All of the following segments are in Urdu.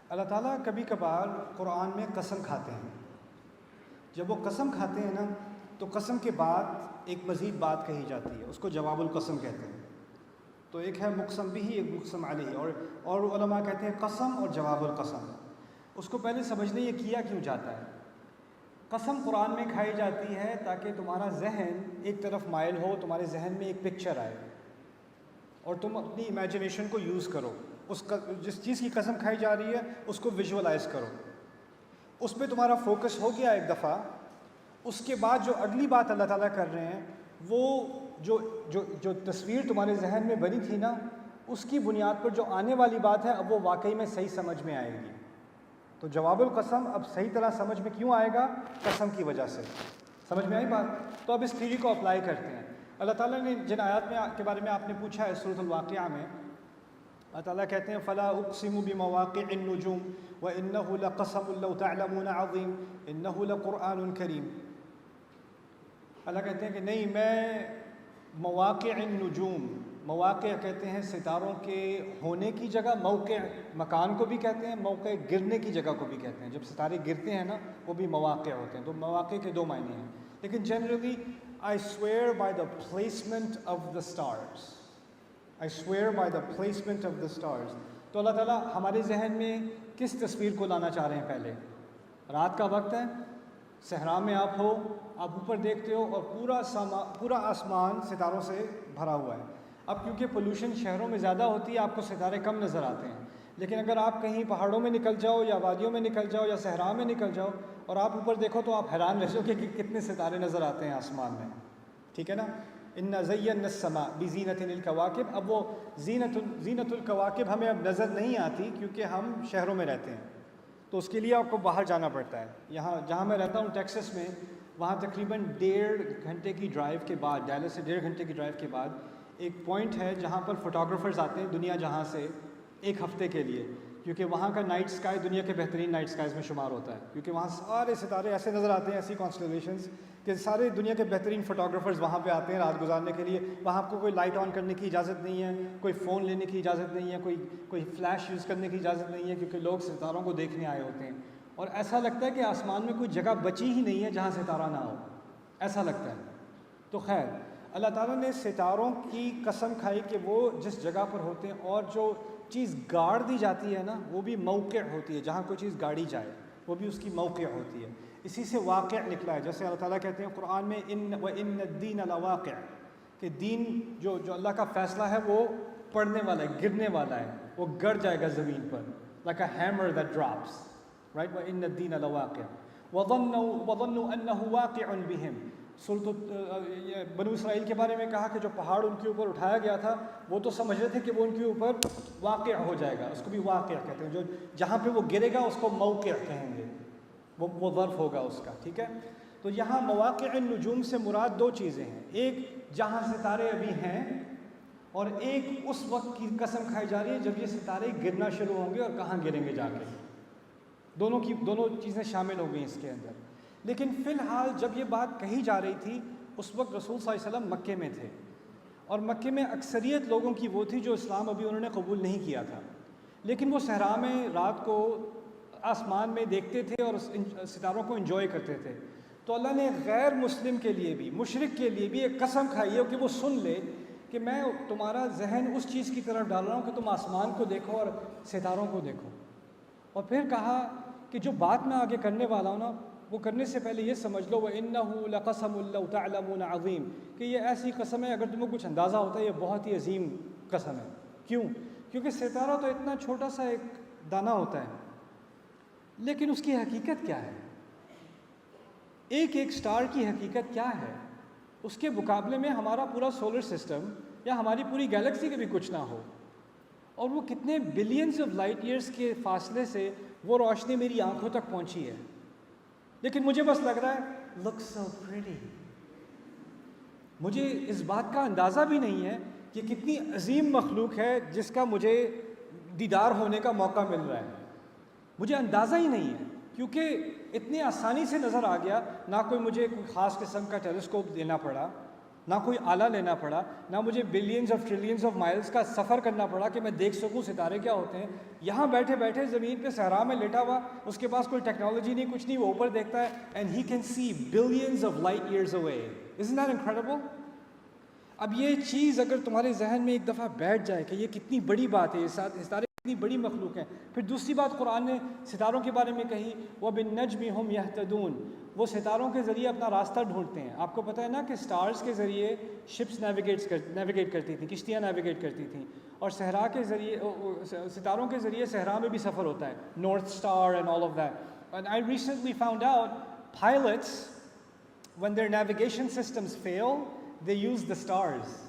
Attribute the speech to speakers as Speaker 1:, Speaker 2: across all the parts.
Speaker 1: اللہ تعالیٰ کبھی کبھار قرآن میں قسم کھاتے ہیں. جب وہ قسم کھاتے ہیں نا تو قسم کے بعد ایک مزید بات کہی جاتی ہے، اس کو جواب القسم کہتے ہیں. تو ایک ہے مقسم بھی، ایک مقسم علیہ، اور علماء کہتے ہیں قسم اور جواب القسم. اس کو پہلے سمجھنے یہ کیا کیوں جاتا ہے. قسم قرآن میں کھائی جاتی ہے تاکہ تمہارا ذہن ایک طرف مائل ہو، تمہارے ذہن میں ایک پکچر آئے اور تم اپنی امیجنیشن کو یوز کرو. جس چیز کی قسم کھائی جا رہی ہے اس کو ویژولائز کرو. اس پہ تمہارا فوکس ہو گیا ایک دفعہ. اس کے بعد جو اگلی بات اللہ تعالیٰ کر رہے ہیں وہ جو تصویر تمہارے ذہن میں بنی تھی نا، اس کی بنیاد پر جو آنے والی بات ہے اب وہ واقعی میں صحیح سمجھ میں آئے گی. تو جواب القسم اب صحیح طرح سمجھ میں کیوں آئے گا؟ قسم کی وجہ سے. سمجھ میں آئی بات؟ تو اب اس تھیوری کو اپلائی کرتے ہیں. اللہ تعالیٰ نے جن آیات کے بارے میں آپ نے پوچھا ہے سورۃ الواقعہ میں، اللہ تعالیٰ کہتے ہیں فَلَا أُقْسِمُ بِمَوَاقِعِ النُّجُومِ وَإِنَّهُ لَقَسَمٌ لَوْ تَعْلَمُونَ عَظِيمٌ إِنَّهُ لَقُرْآنٌ كَرِيمٌ. اللہ کہتے ہیں کہ نہیں، میں مواقع النجوم، مواقع کہتے ہیں ستاروں کے ہونے کی جگہ، موقع مکان کو بھی کہتے ہیں، موقع گرنے کی جگہ کو بھی کہتے ہیں. جب ستارے گرتے ہیں نا وہ بھی مواقع ہوتے ہیں. تو مواقع کے دو معنی ہیں، لیکن generally I swear by the placement of the stars. I swear by the placement of the stars. تو اللہ تعالیٰ ہمارے ذہن میں کس تصویر کو لانا چاہ رہے ہیں؟ پہلے رات کا وقت ہے، صحرا میں آپ ہو، آپ اوپر دیکھتے ہو اور پورا آسمان ستاروں سے بھرا ہوا ہے. اب کیونکہ پولوشن شہروں میں زیادہ ہوتی ہے آپ کو ستارے کم نظر آتے ہیں، لیکن اگر آپ کہیں پہاڑوں میں نکل جاؤ یا وادیوں میں نکل جاؤ یا صحرا میں نکل جاؤ اور آپ اوپر دیکھو تو آپ حیران رہ جاؤ کہ کتنے ستارے نظر آتے ہیں آسمان میں. ٹھیک ہے نا؟ اِنَّا زَيَّنَّا السَّمَاءَ بِزِينَةٍ الْكَوَاكِبِ. اب وہ زینت الکواکب ہمیں اب نظر نہیں آتی کیونکہ ہم شہروں میں رہتے ہیں، تو اس کے لیے آپ کو باہر جانا پڑتا ہے. یہاں جہاں میں رہتا ہوں ٹیکسس میں، وہاں تقریباً 1.5 گھنٹے کی ڈرائیو کے بعد، ڈیلس سے 1.5 گھنٹے کی ڈرائیو کے بعد ایک پوائنٹ ہے جہاں پر فوٹوگرافرز آتے ہیں دنیا جہاں سے ایک ہفتے کے لیے، کیونکہ وہاں کا نائٹ اسکائی دنیا کے بہترین نائٹ اسکائز میں شمار ہوتا ہے. کیونکہ وہاں سارے ستارے ایسے نظر آتے ہیں، ایسی کانسٹیلیشنز، کہ سارے دنیا کے بہترین فوٹوگرافرز وہاں پہ آتے ہیں رات گزارنے کے لیے. وہاں آپ کو کوئی لائٹ آن کرنے کی اجازت نہیں ہے، کوئی فون لینے کی اجازت نہیں ہے، کوئی فلیش یوز کرنے کی اجازت نہیں ہے، کیونکہ لوگ ستاروں کو دیکھنے آئے ہوتے ہیں. اور ایسا لگتا ہے کہ آسمان میں کوئی جگہ بچی ہی نہیں ہے جہاں ستارہ نہ ہو، ایسا لگتا ہے. تو خیر، اللہ تعالیٰ نے ستاروں کی قسم کھائی کہ وہ جس جگہ پر ہوتے ہیں، اور جو چیز گاڑ دی جاتی ہے نا وہ بھی موقع ہوتی ہے. جہاں کوئی چیز گاڑی جائے وہ بھی اس کی موقع ہوتی ہے. اسی سے واقع نکلا ہے. جیسے اللہ تعالیٰ کہتے ہیں قرآن میں وَإِنَّ الدِّينَ لَوَاقِعٌ، کہ دین جو اللہ کا فیصلہ ہے وہ پڑنے والا ہے، گرنے والا ہے، وہ گڑ جائے گا زمین پر. like a hammer that drops, right? وَإِنَّ الدِّينَ لَوَاقِعٌ وَظَنُّوا أَنَّهُ وَاقِعٌ بِهِمْ. بنو اسرائیل کے بارے میں کہا کہ جو پہاڑ ان کے اوپر اٹھایا گیا تھا وہ تو سمجھ رہے تھے کہ وہ ان کے اوپر واقع ہو جائے گا. اس کو بھی واقع کہتے ہیں. جو جہاں پہ وہ گرے گا اس کو موقع کہیں گے، وہ ظرف ہوگا اس کا. ٹھیک ہے؟ تو یہاں مواقع النجوم سے مراد دو چیزیں ہیں، ایک جہاں ستارے ابھی ہیں، اور ایک اس وقت کی قسم کھائی جا رہی ہے جب یہ ستارے گرنا شروع ہوں گے اور کہاں گریں گے جا کے. دونوں چیزیں شامل ہو گئیں اس کے اندر. لیکن فی الحال جب یہ بات کہی جا رہی تھی اس وقت رسول صلی اللہ علیہ وسلم مکے میں تھے، اور مکے میں اکثریت لوگوں کی وہ تھی جو اسلام ابھی انہوں نے قبول نہیں کیا تھا، لیکن وہ صحرا میں رات کو آسمان میں دیکھتے تھے اور ستاروں کو انجوائے کرتے تھے. تو اللہ نے غیر مسلم کے لیے بھی، مشرک کے لیے بھی ایک قسم کھائی ہے کہ وہ سن لے کہ میں تمہارا ذہن اس چیز کی طرف ڈال رہا ہوں کہ تم آسمان کو دیکھو اور ستاروں کو دیکھو. اور پھر کہا کہ جو بات میں آگے کرنے والا ہوں نا وہ کرنے سے پہلے یہ سمجھ لو وَإِنَّهُ لَقَسَمٌ لَوْ تَعْلَمُونَ عَظِيمٌ، کہ یہ ایسی قسم ہے اگر تمہیں کچھ اندازہ ہوتا ہے یہ بہت ہی عظیم قسم ہے. کیوں؟ کیونکہ ستارہ تو اتنا چھوٹا سا ایک دانہ ہوتا ہے، لیکن اس کی حقیقت کیا ہے؟ ایک سٹار کی حقیقت کیا ہے؟ اس کے مقابلے میں ہمارا پورا سولر سسٹم یا ہماری پوری گیلیکسی کے بھی کچھ نہ ہو، اور وہ کتنے بلینز آف لائٹ ایئرس کے فاصلے سے وہ روشنی میری آنکھوں تک پہنچی ہے، لیکن مجھے بس لگ رہا ہے look so pretty. مجھے اس بات کا اندازہ بھی نہیں ہے کہ کتنی عظیم مخلوق ہے جس کا مجھے دیدار ہونے کا موقع مل رہا ہے. مجھے اندازہ ہی نہیں ہے کیونکہ اتنی آسانی سے نظر آ گیا. نہ کوئی مجھے کوئی خاص قسم کا ٹیلیسکوپ دینا پڑا، نہ کوئی آلہ لینا پڑا، نہ مجھے billions of trillions of miles کا سفر کرنا پڑا کہ میں دیکھ سکوں ستارے کیا ہوتے ہیں. یہاں بیٹھے بیٹھے زمین پہ صحرا میں لیٹا ہوا، اس کے پاس کوئی ٹیکنالوجی نہیں، کچھ نہیں، وہ اوپر دیکھتا ہے and he can see billions of light years away. Isn't that incredible؟ اب یہ چیز اگر تمہارے ذہن میں ایک دفعہ بیٹھ جائے کہ یہ کتنی بڑی بات ہے، یہ ستارے کتنی بڑی مخلوق ہیں. پھر دوسری بات قرآن نے ستاروں کے بارے میں کہی، وَبِالنَّجْمِ هُمْ يَهْتَدُونَ، وہ ستاروں کے ذریعے اپنا راستہ ڈھونڈتے ہیں. آپ کو پتہ ہے نا کہ سٹارز کے ذریعے شپس نیویگیٹ کرتی تھیں، کشتیاں نیویگیٹ کرتی تھیں، اور صحرا کے ذریعے، ستاروں کے ذریعے صحرا میں بھی سفر ہوتا ہے، north star and all of that. And I recently found out pilots, when their navigation systems fail, they use the stars.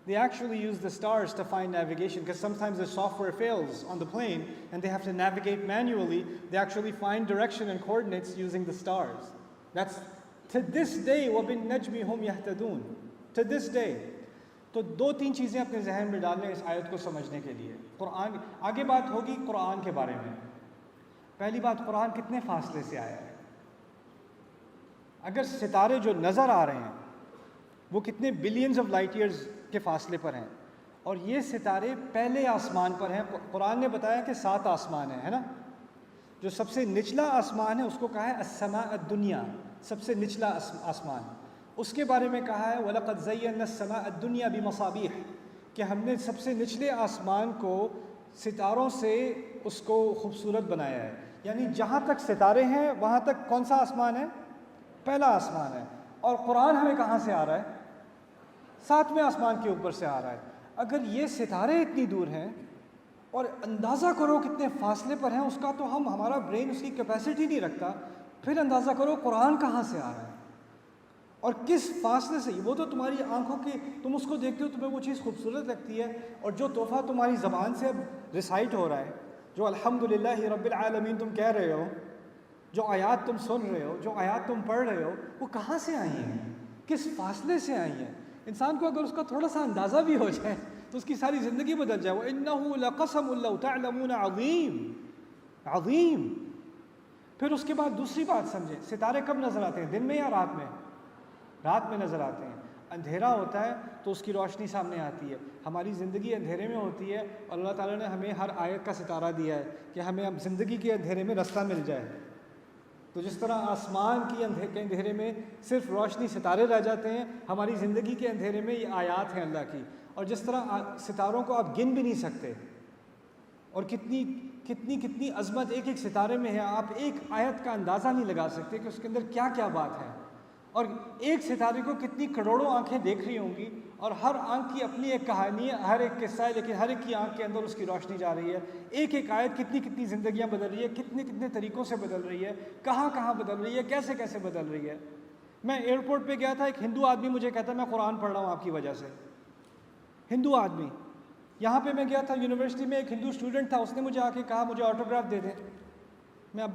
Speaker 1: They actually use the stars to find navigation, because sometimes the software fails on the plane and they have to navigate manually. They actually find direction and coordinates using the stars. That's to this day. وَبِالنَّجْمِ هُمْ يَهْتَدُونَ. To this day. تو دو تین چیزیں اپنے ذہن میں ڈال لیں اس آیت کو سمجھنے کے لیے. قرآن آگے بات ہوگی قرآن کے بارے میں. پہلی بات، قرآن کتنے فاصلے سے آیا ہے؟ اگر ستارے جو نظر آ رہے ہیں وہ کتنے بلینز آف لائٹ ایئرز کے فاصلے پر ہیں، اور یہ ستارے پہلے آسمان پر ہیں. قرآن نے بتایا کہ 7 آسمان ہیں، ہے نا. جو سب سے نچلا آسمان ہے اس کو کہا ہے السماء الدنیا، سب سے نچلا آسمان. اس کے بارے میں کہا ہے وَلَقَدْ زَيَّنَّا السَّمَاءَ الدُّنْيَا بِمَصَابِيحَ، کہ ہم نے سب سے نچلے آسمان کو ستاروں سے اس کو خوبصورت بنایا ہے. یعنی جہاں تک ستارے ہیں وہاں تک کون سا آسمان ہے؟ پہلا آسمان ہے. اور قرآن ہمیں کہاں سے آ رہا ہے؟ 7ویں آسمان کے اوپر سے آ رہا ہے. اگر یہ ستارے اتنی دور ہیں اور اندازہ کرو کتنے فاصلے پر ہیں اس کا، تو ہمارا برین اس کی کیپیسٹی نہیں رکھتا. پھر اندازہ کرو قرآن کہاں سے آ رہا ہے اور کس فاصلے سے. وہ تو تمہاری آنکھوں کی، تم اس کو دیکھتے ہو تمہیں وہ چیز خوبصورت لگتی ہے، اور جو تحفہ تمہاری زبان سے اب ریسائٹ ہو رہا ہے، جو الحمدللہ رب العالمین تم کہہ رہے ہو، جو آیات تم سن رہے ہو، جو آیات تم پڑھ رہے ہو، وہ کہاں سے آئی ہیں؟ کس فاصلے سے آئی ہیں؟ انسان کو اگر اس کا تھوڑا سا اندازہ بھی ہو جائے تو اس کی ساری زندگی بدل جائے. وَإِنَّهُ لَقَسَمٌ لَوْ تَعْلَمُونَ عَظِيمٌ عظیم. پھر اس کے بعد دوسری بات سمجھیں، ستارے کب نظر آتے ہیں؟ دن میں یا رات میں؟ رات میں نظر آتے ہیں. اندھیرا ہوتا ہے تو اس کی روشنی سامنے آتی ہے. ہماری زندگی اندھیرے میں ہوتی ہے اور اللہ تعالیٰ نے ہمیں ہر آیت کا ستارہ دیا ہے کہ ہمیں اب زندگی کے اندھیرے میں رستہ مل جائے. تو جس طرح آسمان کی اندھیرے میں صرف روشنی ستارے رہ جاتے ہیں، ہماری زندگی کے اندھیرے میں یہ آیات ہیں اللہ کی. اور جس طرح ستاروں کو آپ گن بھی نہیں سکتے، اور کتنی کتنی کتنی عظمت ایک ایک ستارے میں ہے، آپ ایک آیت کا اندازہ نہیں لگا سکتے کہ اس کے اندر کیا کیا بات ہے. اور ایک ستارے کو کتنی کروڑوں آنکھیں دیکھ رہی ہوں گی، اور ہر آنکھ کی اپنی ایک کہانی ہے، ہر ایک قصہ ہے، لیکن ہر ایک کی آنکھ کے اندر اس کی روشنی جا رہی ہے. ایک ایک آیت کتنی کتنی زندگیاں بدل رہی ہے، کتنے کتنے طریقوں سے بدل رہی ہے، کہاں کہاں بدل رہی ہے، کیسے کیسے بدل رہی ہے. میں ایئرپورٹ پہ گیا تھا، ایک ہندو آدمی مجھے کہتا میں قرآن پڑھ رہا ہوں آپ کی وجہ سے. ہندو آدمی. یہاں پہ میں گیا تھا یونیورسٹی میں، ایک ہندو اسٹوڈنٹ تھا، اس نے مجھے آ کے کہا مجھے آٹوگراف دے دیں. میں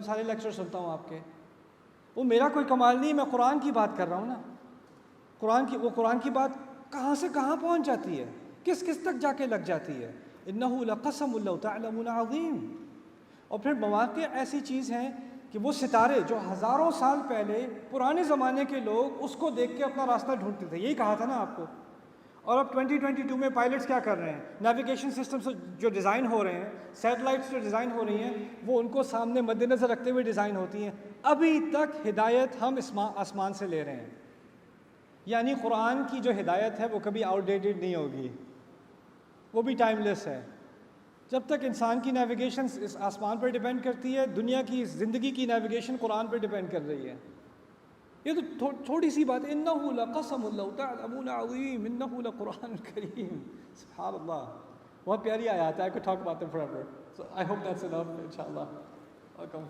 Speaker 1: سارے لیکچر سنتا ہوں آپ کے. وہ میرا کوئی کمال نہیں، میں قرآن کی بات کر رہا ہوں نا. قرآن کی بات کہاں سے کہاں پہنچ جاتی ہے، کس کس تک جا کے لگ جاتی ہے. انہ لقسم لو تعلمون عظیم. اور پھر مواقع ایسی چیز ہیں کہ وہ ستارے جو ہزاروں سال پہلے پرانے زمانے کے لوگ اس کو دیکھ کے اپنا راستہ ڈھونڈتے تھے. یہی کہا تھا نا آپ کو. اور اب 2022 میں پائلٹس کیا کر رہے ہیں؟ نیویگیشن سسٹمز جو ڈیزائن ہو رہے ہیں، سیٹلائٹس جو ڈیزائن ہو رہی ہیں، وہ ان کو سامنے مد نظر رکھتے ہوئے ڈیزائن ہوتی ہیں. ابھی تک ہدایت ہم آسمان سے لے رہے ہیں. یعنی قرآن کی جو ہدایت ہے وہ کبھی آؤٹ ڈیٹڈ نہیں ہوگی، وہ بھی ٹائم لیس ہے. جب تک انسان کی نیویگیشن اس آسمان پر ڈیپینڈ کرتی ہے، دنیا کی زندگی کی نیویگیشن قرآن پر ڈیپینڈ کر رہی ہے. یہ تو تھوڑی سی بات ہے. انہ لقسم لو تعلمون عظیم انہ لقرآن کریم. سبحان اللہ، بہت پیاری آیات ہے. I could talk about them forever. So I hope that's enough, inshallah. Welcome.